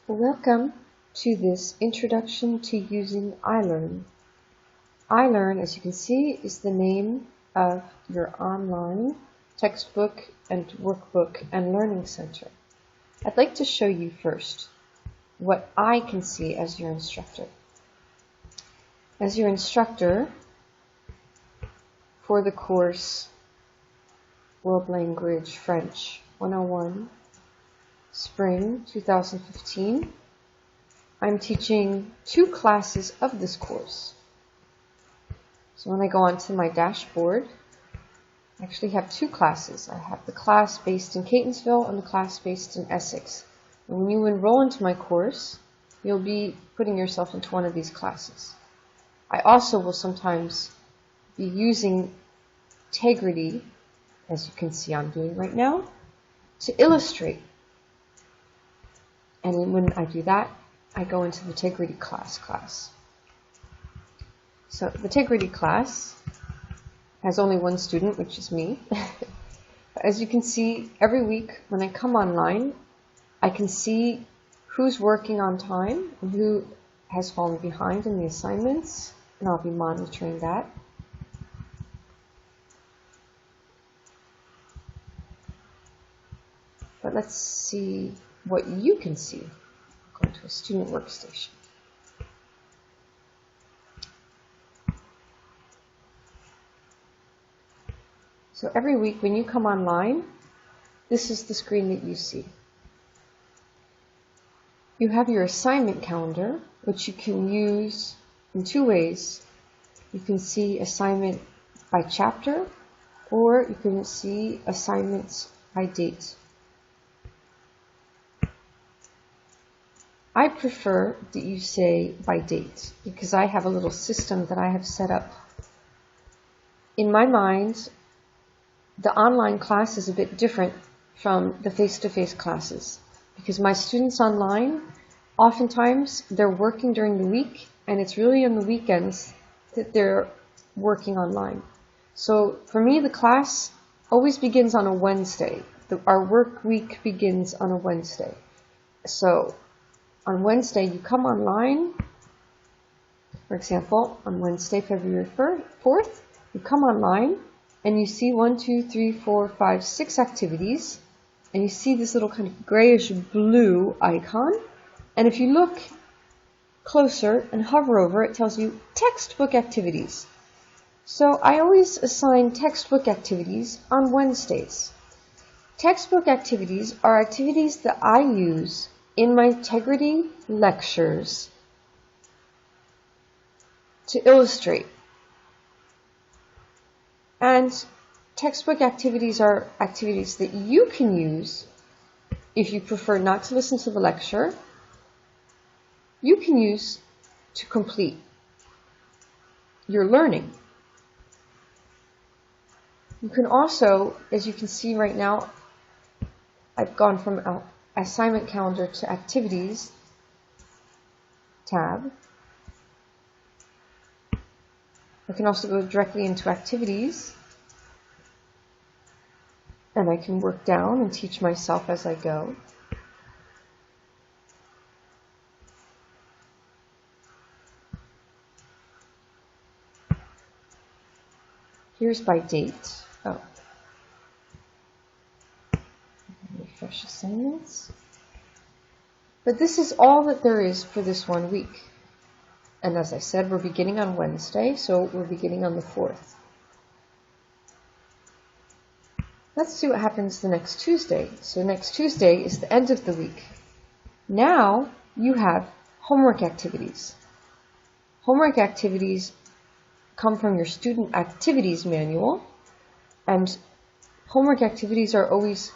Welcome to this Introduction to Using iLrn. iLrn, as you can see, is the name of your online textbook and workbook and learning center. I'd like to show you first what I can see as your instructor. As your instructor for the course World Language French 101, Spring 2015, I'm teaching 2 classes of this course. So when I go onto my dashboard, I actually have 2 classes. I have the class based in Catonsville and the class based in Essex. And when you enroll into my course, you'll be putting yourself into one of these classes. I also will sometimes be using Tegrity, as you can see I'm doing right now, to illustrate. And when I do that, I go into the Tegrity class. So the Tegrity class has only one student, which is me. As you can see, every week when I come online, I can see who's working on time and who has fallen behind in the assignments, and I'll be monitoring that. But let's see what you can see. Go to a student workstation. So every week when you come online, this is the screen that you see. You have your assignment calendar, which you can use in 2 ways. You can see assignment by chapter, or you can see assignments by date. I prefer that you say by date, because I have a little system that I have set up. In my mind, the online class is a bit different from the face-to-face classes, because my students online, oftentimes they're working during the week, and it's really on the weekends that they're working online. So for me, the class always begins on a Wednesday. Our work week begins on a Wednesday. So on Wednesday, you come online. For example, on Wednesday, February 4th, you come online and you see 1, 2, 3, 4, 5, 6 activities, and you see this little kind of grayish blue icon. And if you look closer and hover over, it tells you textbook activities. So I always assign textbook activities on Wednesdays. Textbook activities are activities that I use in my Tegrity lectures to illustrate. And textbook activities are activities that you can use if you prefer not to listen to the lecture. You can use to complete your learning. You can also, as you can see right now, I've gone from assignment calendar to activities tab. I can also go directly into activities, and I can work down and teach myself as I go. Here's by date. Oh. Refresh assignments. But this is all that there is for this 1 week. And as I said, we're beginning on Wednesday, so we're beginning on the 4th. Let's see what happens the next Tuesday. So next Tuesday is the end of the week. Now you have homework activities. Homework activities come from your student activities manual, and homework activities are always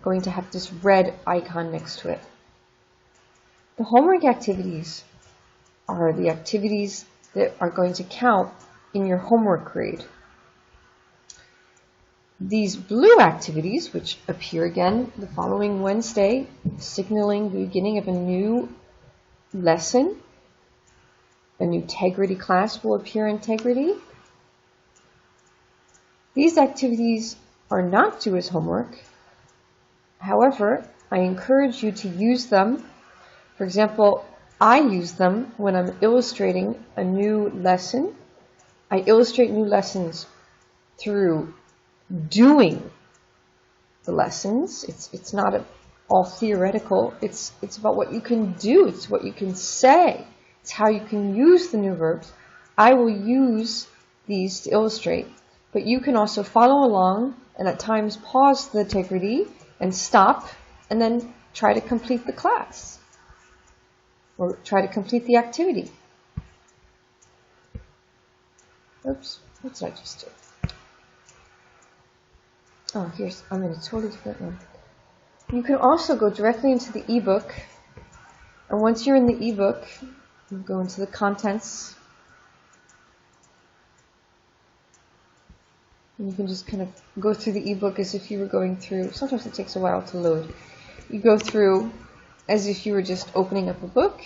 going to have this red icon next to it. The homework activities are the activities that are going to count in your homework grade. These blue activities, which appear again the following Wednesday, signaling the beginning of a new lesson, a new Tegrity class will appear in Tegrity. These activities are not due as homework. However, I encourage you to use them For example, I use them when I'm illustrating a new lesson. I illustrate new lessons through doing the lessons. It's not all theoretical. It's about what you can do. It's what you can say. It's how you can use the new verbs. I will use these to illustrate, but you can also follow along and at times pause the integrity and stop and then try to complete the class or try to complete the activity. Oops, what did I just do? Oh, I'm in a totally different one. You can also go directly into the ebook, and once you're in the ebook, you go into the contents, and you can just kind of go through the ebook as if you were going through. Sometimes it takes a while to load. You go through as if you were just opening up a book.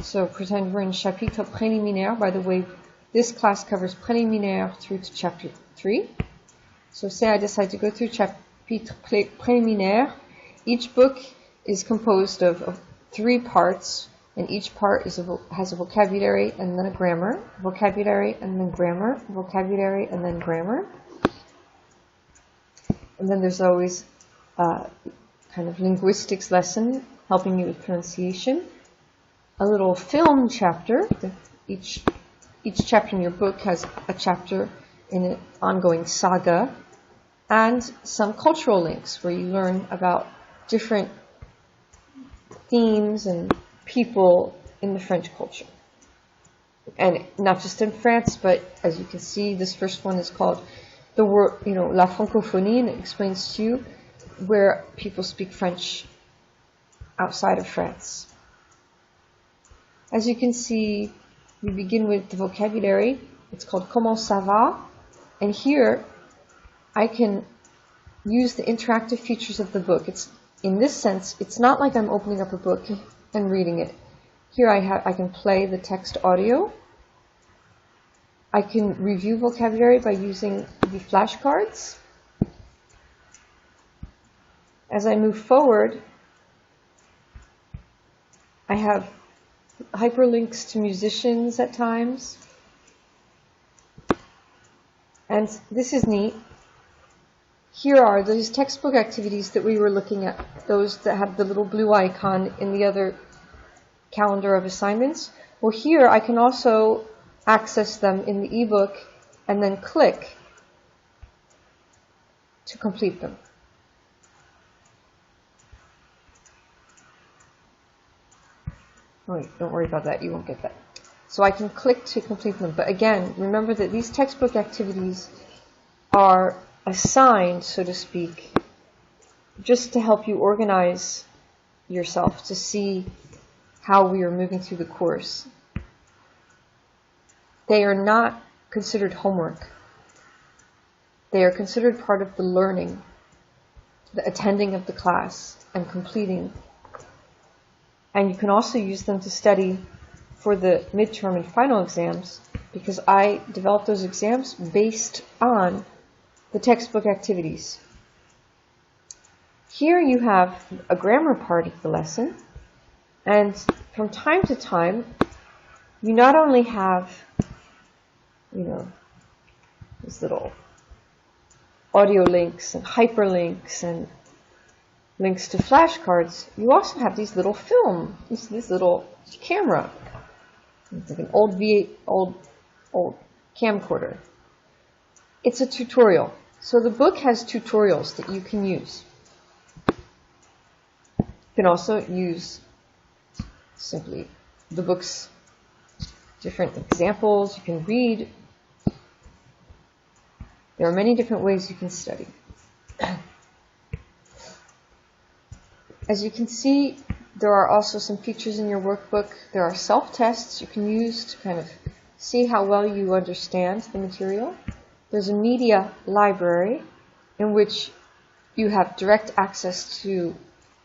So pretend we're in chapitre préliminaire. By the way, this class covers préliminaire through to chapter 3. So say I decide to go through chapitre préliminaire. Each book is composed of 3 parts, and each part has a vocabulary and then a grammar, vocabulary and then grammar, vocabulary and then grammar. And then there's always a kind of linguistics lesson helping you with pronunciation. A little film chapter. Each chapter in your book has a chapter in an ongoing saga, and some cultural links where you learn about different themes and people in the French culture. And not just in France, but as you can see, this first one is called the word, La Francophonie, and it explains to you where people speak French outside of France. As you can see, we begin with the vocabulary. It's called Comment ça va? And here, I can use the interactive features of the book. In this sense, it's not like I'm opening up a book and reading it. Here I can play the text audio. I can review vocabulary by using the flashcards. As I move forward, I have hyperlinks to musicians at times. And this is neat. Here are those textbook activities that we were looking at, those that have the little blue icon in the other calendar of assignments. Well, here I can also access them in the ebook and then click to complete them. Wait, don't worry about that, you won't get that. So I can click to complete them. But again, remember that these textbook activities are assigned, so to speak, just to help you organize yourself, to see how we are moving through the course. They are not considered homework. They are considered part of the learning, the attending of the class, and completing. And you can also use them to study for the midterm and final exams, because I developed those exams based on the textbook activities. Here you have a grammar part of the lesson, and from time to time, you not only have, these little audio links and hyperlinks and links to flashcards, you also have these little film, this little camera. It's like an old camcorder. It's a tutorial. So the book has tutorials that you can use. You can also use simply the book's different examples. You can read. There are many different ways you can study. As you can see, there are also some features in your workbook. There are self-tests you can use to kind of see how well you understand the material. There's a media library in which you have direct access to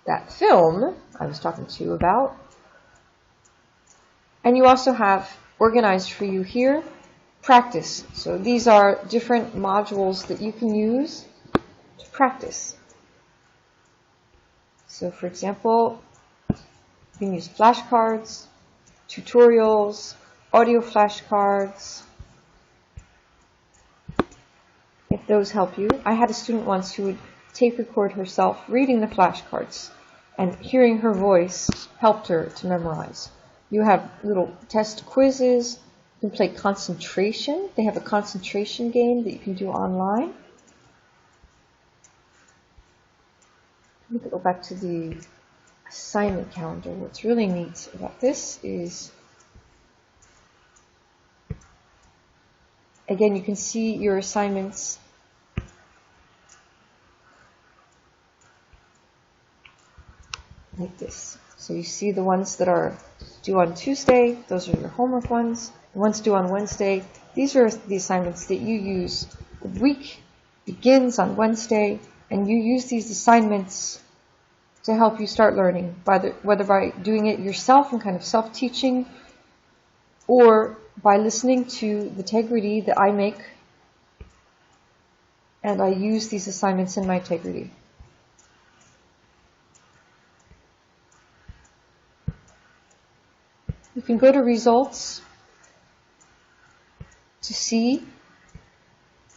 that film I was talking to you about. And you also have organized for you here practice. So these are different modules that you can use to practice. So for example, You can use flashcards, tutorials, audio flashcards, if those help you. I had a student once who would tape record herself reading the flashcards, and hearing her voice helped her to memorize. You have little test quizzes. You can play concentration. They have a concentration game that you can do online. Let me go back to the assignment calendar. What's really neat about this is, again, you can see your assignments like this. So you see the ones that are due on Tuesday, those are your homework ones. The ones due on Wednesday, these are the assignments that you use. The week begins on Wednesday, and you use these assignments to help you start learning, whether by doing it yourself and kind of self-teaching, or by listening to the integrity that I make, and I use these assignments in my integrity. You can go to results to see.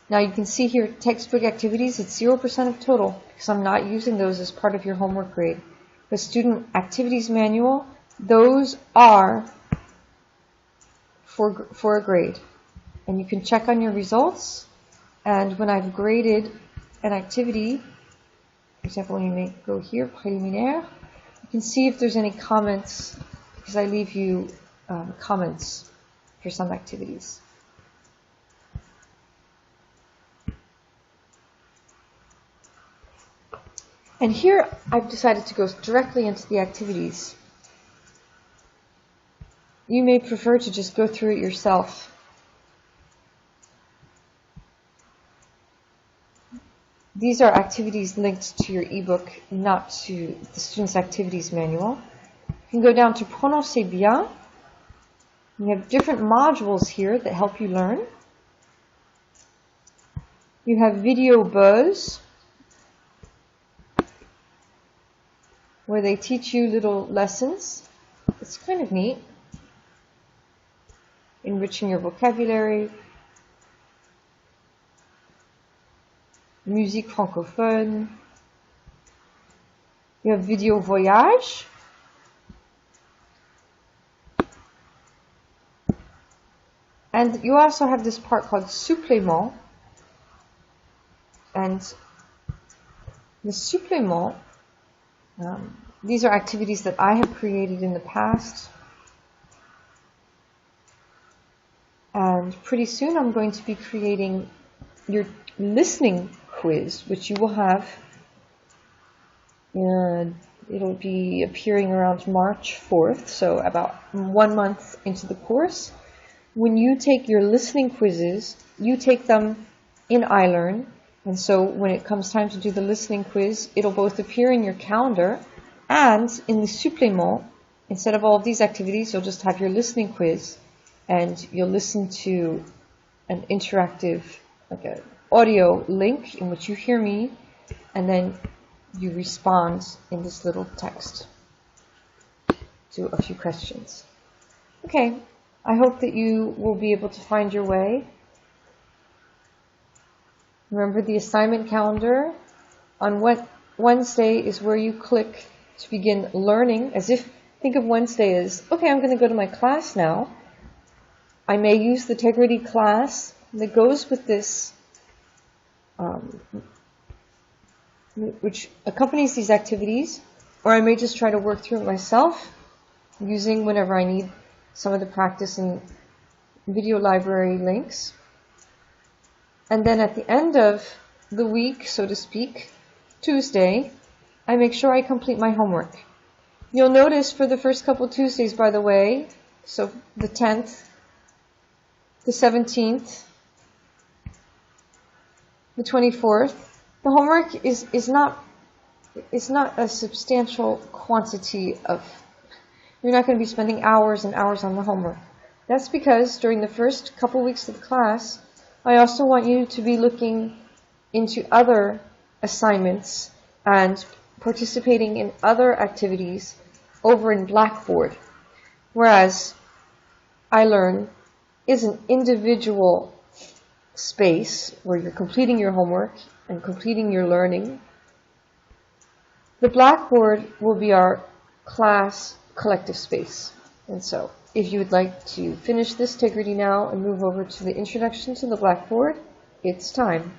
Now you can see here textbook activities, it's 0% of total because I'm not using those as part of your homework grade. The student activities manual, those are for a grade. And you can check on your results, and when I've graded an activity, for example, when you go here, préliminaire, you can see if there's any comments, because I leave you comments for some activities. And here I've decided to go directly into the activities. You may prefer to just go through it yourself. These are activities linked to your ebook, not to the student's activities manual. You can go down to Prononcez bien. You have different modules here that help you learn. You have Video Buzz, where they teach you little lessons. It's kind of neat. Enriching your vocabulary. Musique francophone. You have Video Voyage. And you also have this part called Supplément. And the Supplément, these are activities that I have created in the past. And pretty soon I'm going to be creating your listening quiz, which you will have. It'll be appearing around March 4th, so about 1 month into the course. When you take your listening quizzes, you take them in iLrn, and so when it comes time to do the listening quiz, it'll both appear in your calendar and in the supplément. Instead of all of these activities, you'll just have your listening quiz, and you'll listen to an interactive, like an audio link in which you hear me, and then you respond in this little text to a few questions. Okay, I hope that you will be able to find your way. Remember the assignment calendar. On Wednesday is where you click to begin learning, as if, think of Wednesday as, okay, I'm going to go to my class now. I may use the integrity class that goes with this, which accompanies these activities, or I may just try to work through it myself, using whenever I need some of the practice and video library links. And then at the end of the week, so to speak, Tuesday, I make sure I complete my homework. You'll notice for the first couple Tuesdays, by the way, so the 10th, the 17th, the 24th, the homework is not a substantial quantity of, you're not going to be spending hours and hours on the homework. That's because during the first couple weeks of the class, I also want you to be looking into other assignments and participating in other activities over in Blackboard, whereas iLrn is an individual space where you're completing your homework and completing your learning. The Blackboard will be our class collective space. And so, if you would like to finish this, take ready now and move over to the introduction to the Blackboard, it's time.